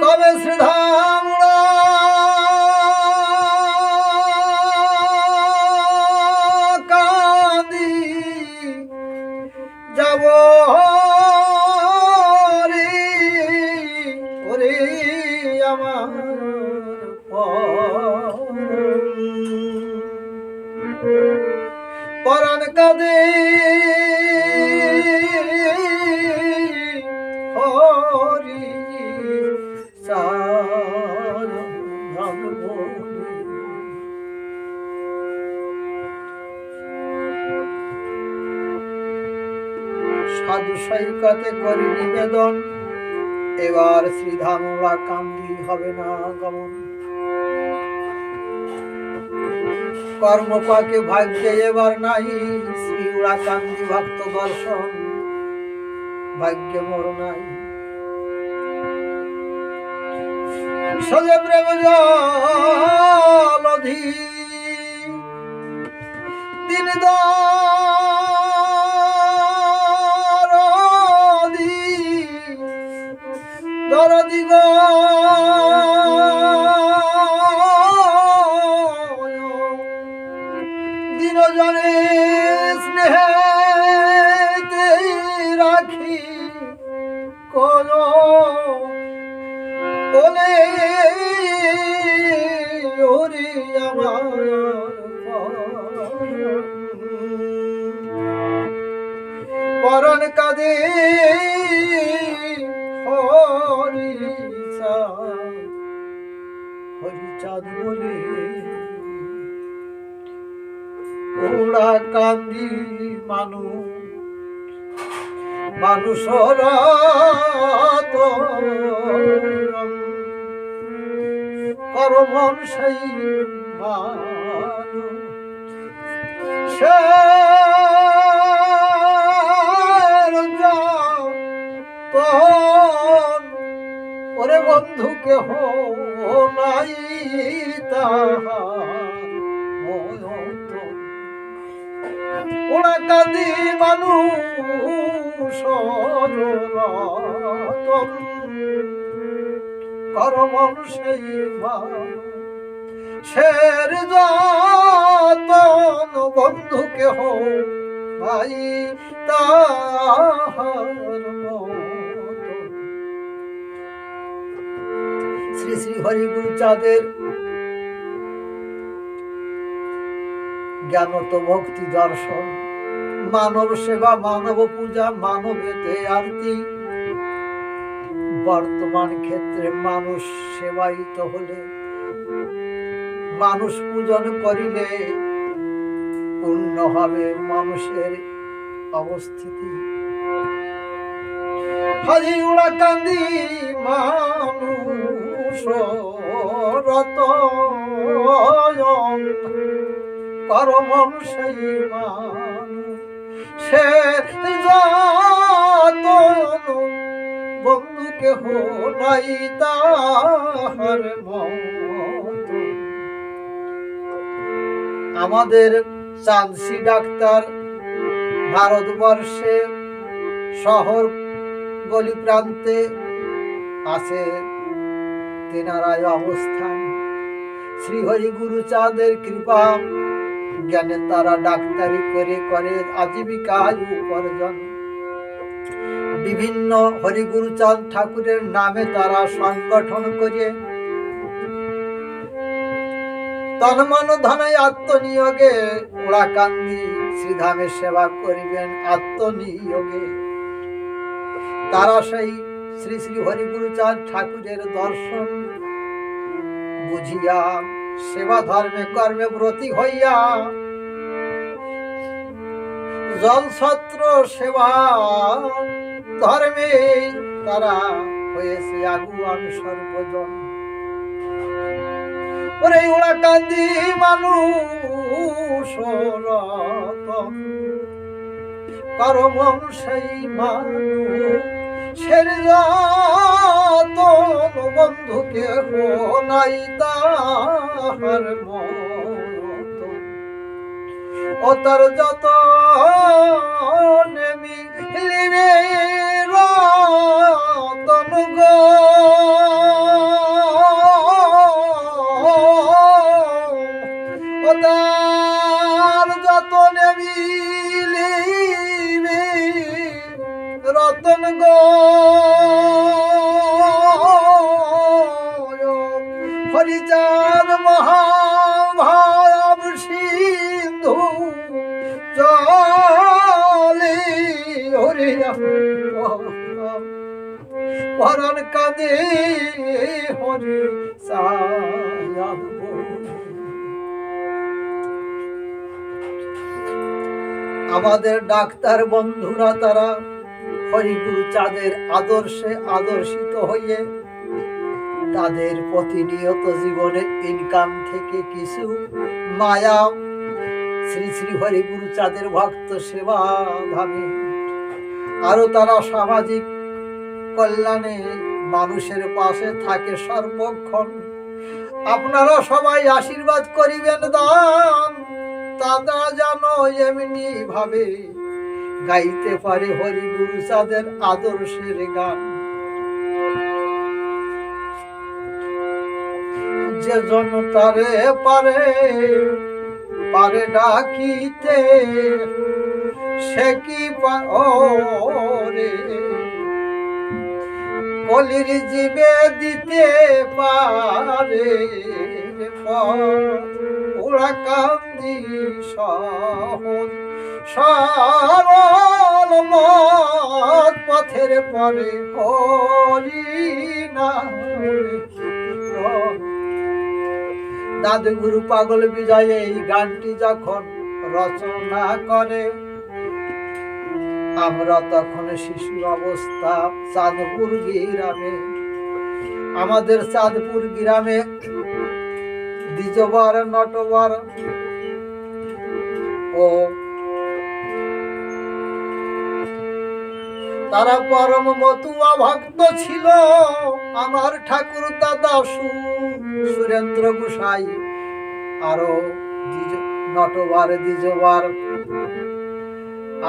তবে শ্রীধাম কাঁদি যাব রে ওরে আমার পরাণ কাঁদে হরি সাধু সৈকতে করি নিবেদন, এবার শ্রীধামরা কান্দি হবে না গমন। কর্মপাকে ভাগ্যে এবার নাই, শ্রীউড়া কান্দি ভক্ত দর্শন ভাগ্যে মোর নাই। সজে প্রেম জলধি দিন দরদি গো দিন জনে স্নেহে রাখি কোন ওলে ওরে আমার পরাণ কাঁদে হরিচাঁদ বলে ওরা কান্দি মানুষরা করমন সেই ওরে বন্ধু কেহ নাই ওরা কাঁদি মানুষ করমন সেই শের যতন বন্ধু কেহ নাই তাহার শ্রী শ্রী হরি গুরুচাঁদের জ্ঞানত ভক্তি দর্শন, মানব সেবা মানব পূজা মানবেতে আরতি। বর্তমান ক্ষেত্রে মানুষ সেবায়িত হলে, মানুষ পূজন করিলে পূর্ণ হবে মানুষের অবস্থিতি। হরি উড়া কান্দি মানুষ রত করমন সেই সে বন্ধু কেহ নাই তাহার মত। আমাদের চাঁদসি ডাক্তার ভারতবর্ষে শহর গলি প্রান্তে আছে তেনারায় অবস্থান। শ্রীহরি গুরুচাঁদের কৃপা জ্ঞানে তারা ডাক্তারি করে আজীবিকা উপার্জন। বিভিন্ন হরি গুরুচাঁদ ঠাকুরের নামে তারা সংগঠন করে তন্মন ধনে আত্মনিয়োগে ওরা কান্দি শ্রীধামে সেবা করিবেন আত্মনিয়োগে। তারা সেই শ্রী শ্রী হরি গুরুচাঁদ ঠাকুরের দর্শন বুঝিয়া সেবা ধর্মে কর্মে ব্রতী হইয়া জলছত্র সেবা ধর্মে তারা হয়েছে আগুয়ান সর্বজন। ওরে ওরা কান্দি মানুষ করমন সেই মানুষের যতন বন্ধু কেহ নাই তাহার মত। ও তার যত মিলিনে রতন গো হরিচাঁদ মহাভাব সিন্ধু জলে হরিয়া পরাণ কাঁদে হরি চাঁদ। আমাদের ডাক্তার বন্ধুরা তারা হরিগুরু চাঁদের আদর্শে আদর্শিত হয়ে তাদের প্রতিনিয়ত জীবনে ইনকাম থেকে কিছু মায়া শ্রী শ্রী হরিগুরু চাঁদের ভক্ত সেবা ধামে আরো তারা সামাজিক কল্যাণে মানুষের পাশে থাকে সর্বক্ষণ। আপনারা সবাই আশীর্বাদ করিবেন দান, তারা যেন এমনি ভাবে গাইতে পারে হরিগুরু চাঁদের আদর্শের গান। যে জন তারে পারে পারে ডাকিতে, সে কি পারে কলির জীবে দিতে পারে ওরা কান্দি সহজ সরল মত পথের পরে হরি নাম। দাদুগুরু পাগল বিজয় এই গানটি যখন রচনা করে, আমরা তখন শিশু অবস্থা চাঁদপুর গ্রামে। আমাদের চাঁদপুর গ্রামে দ্বিজবার নটবার ও তারা পরম মতুয়া ভক্ত ছিল। আমার ঠাকুর দাদা সুরেন্দ্র গোসাই আরো নটবার দ্বিজবার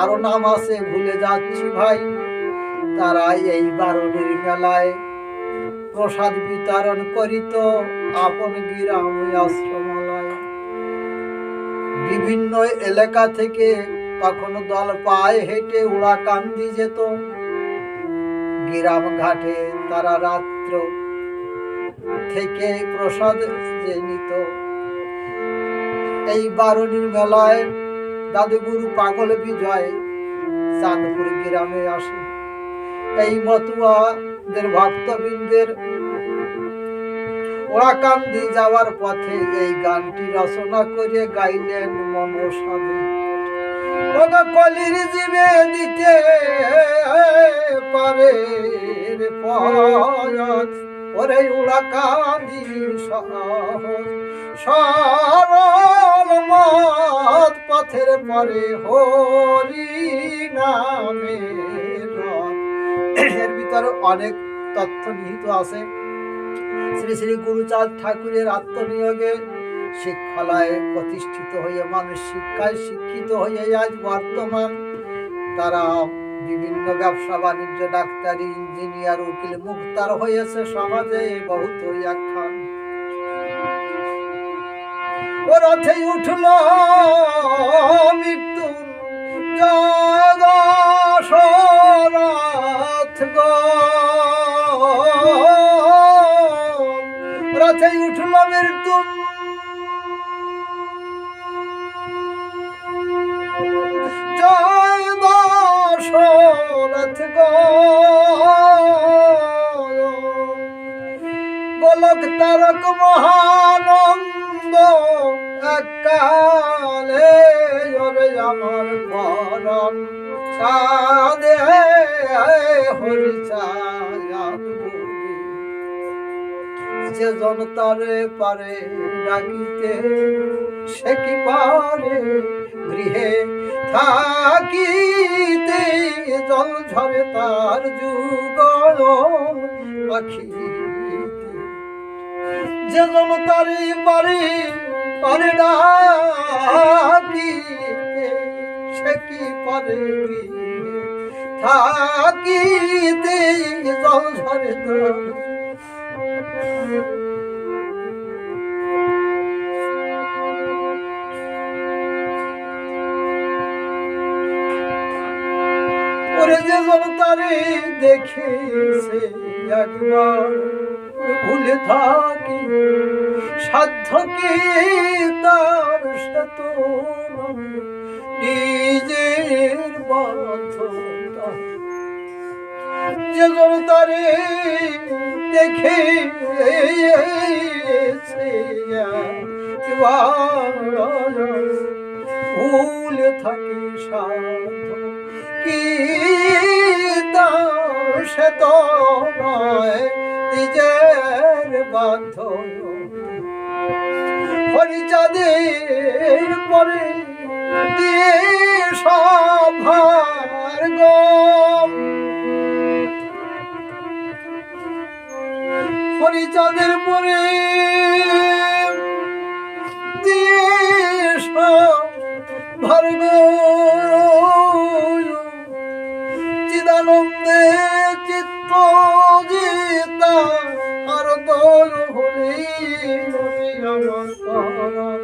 আরো নাম আছে ভুলে যাচ্ছি ভাই। তারা এই বারণীর মেলায় প্রসাদ বিতরণ করিত আপন গ্রাম আশ্রমালয়। বিভিন্ন এলাকা থেকে তখন দল পায়ে হেঁটে উড়াকান্দি যেত। গ্রাম ঘাটে তারা রাত্র থেকে প্রসাদ নিত। এই বারণীর মেলায় দাদুগুরু পাগল বিজয় চাঁদপুর গ্রামে আসে। এই মতুয়াদের ভক্তবৃন্দের ওড়াকান্দি যাওয়ার পথে এই গানটি রচনা করে গাইলেন মনসাদে। কলির জীবে দিতে পারে পথ ওরে উড়াকান্দি সহজ সরল মত পথের পরে হরি নামে। এর ভিতরে অনেক তথ্য নিহিত আছে। শ্রী শ্রী গুরুচাঁদ ঠাকুরের আত্মনিয়োগে শিক্ষালয়ে প্রতিষ্ঠিত হয়ে মানুষ শিক্ষায় শিক্ষিত হয়ে আজ বর্তমান তারা বিভিন্ন ব্যবসা বাণিজ্য ডাক্তারি ইঞ্জিনিয়ার উকিল মুক্তার হয়েছে। সমাজে বহুত একখান ও রথে উঠল মৃত্যু জগৎ গো, রথে উঠল মৃত্যু জয় দশরথ গো। গোলক তারক মহানন্দ এককালে ওরে আমার পরম চাঁদে হরি চাঁদ বুঝি। যে জন তারে পারে ডাকিতে, সে কি পারে গৃহে থাকিতে জল ঝরে তার যুগল পাখি। যে জন তারে পারে পারে ডাকিতে, সে কি পারে গৃহে থাকিতে জল ঝরে তার। ওরে যে জন তারে দেখেছে একবার ভুলে থাকি সাধ্য কি তার সাথ নিজের বাধ্যতা যেজন তারে দেখে ভুলে থাকি সাধ্য কি তার সে তো নয় নিজের বাধ্য হরিচাঁদের পরে দিয়ে সভার গম হরিচাঁদের পরে দিয়ে সভার চিদানন্দে চিত্ত জিতা আর দল হলি আমার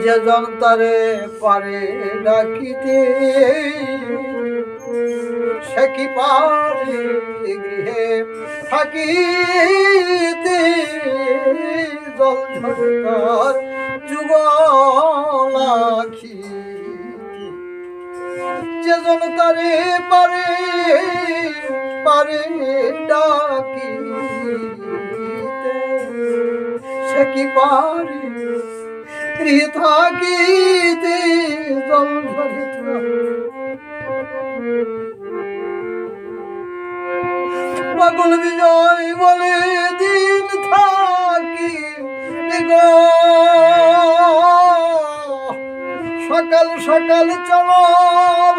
যে জনতারে পারে ডাকিতে সে কি পারে গৃহে থাকিতে জল ঝরতার যুগলাখি যে জনতারে পারে পারে ডাকিতে সে কি পারে গৃহে থাকিতে জল ঝরতার পাগল বিজয় বলে দিন থাকি সকাল সকাল চলো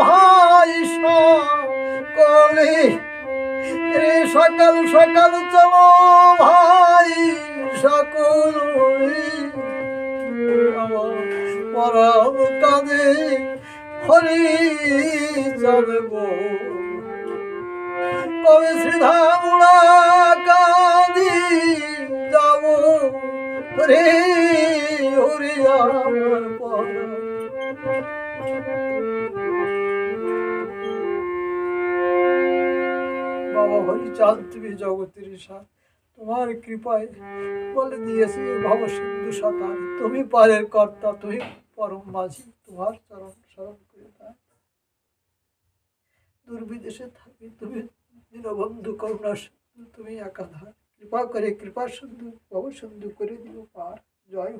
ভাই সকলে রে সকাল সকাল চলো ভাই সকল আমার পরাণ কাঁদে হরি যাবে কবে শ্রীধামুড়া কাঁদি যাব রে হরি আমার পরাণ বাবা হরিচাঁদ তুমি জগতের সাথ তোমার কৃপায় বলে দিয়েছি ভব সিন্ধু সাঁতার তুমি পারের কর্তা তুমি পরম মাঝি তোমার চরণ স্মরণ করে দাও দুর্বিদেশে থাকি তুমি দীনবন্ধু করুণা সিন্ধু তুমি একাধার কৃপা করে কৃপা সিন্ধু ভব সিন্ধু করে দিও পার জয়